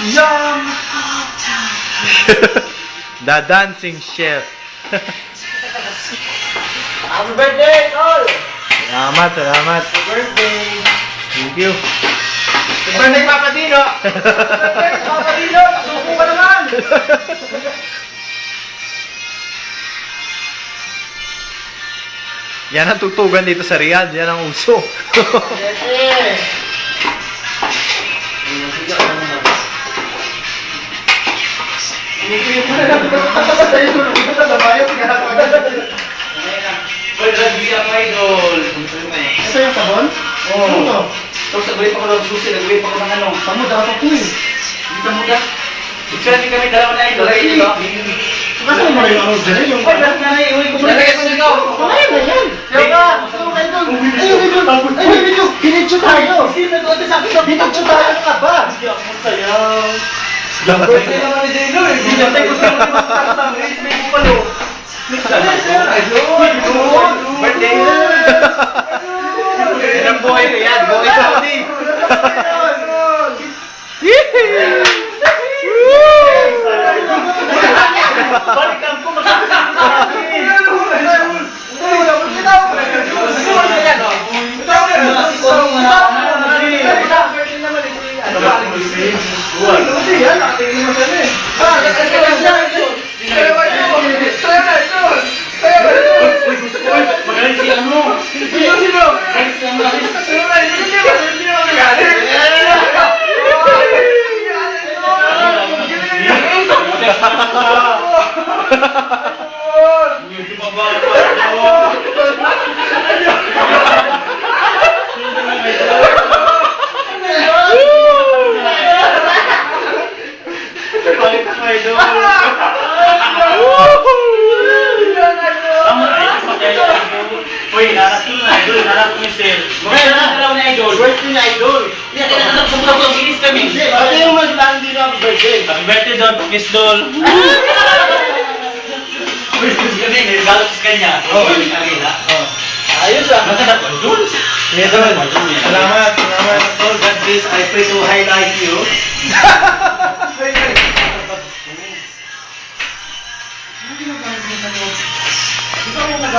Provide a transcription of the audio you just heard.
Young! The Dancing Chef. Happy birthday, Tol! Salamat, salamat. Happy birthday! Thank you. Happy birthday, Papa Dino! Happy birthday, Papa Dino! Nasuko ka naman! Yan ang tutugan dito sa Riyadh. Yan ang uso. Yes, ito yung sabon? Oo. Ito? Tapos nag-wait ako ng susi, nag-wait ako ng ano. Pamuda ako po eh. Hindi ka muda. Actually, kami dalawa na idol. Ay, diba? Kasi mo rin ano dyan yung... Ay, lahat na na, iuwi ko muna. Nalagay ko dito! Kumain na yan! Diyan ka! Ay, yung video! Ay, yung video! Hinidyo tayo! Sino nag-uute sa akin? Hinidyo tayo ka ba? Hindi ako masayaw. Birthday naman ni Dino eh. Birthday ko sa mga mas ng race, may bupalo. Birthday! Yan ang buhay ko yan, buhay ko ni. Balikan ko Happy birthday, Don. Miss Dol. Miss kami, nagagalit sa kanya. Oo, ayos ah. Maganda po, Dol. Salamat, salamat. God bless. I pray to highlight you.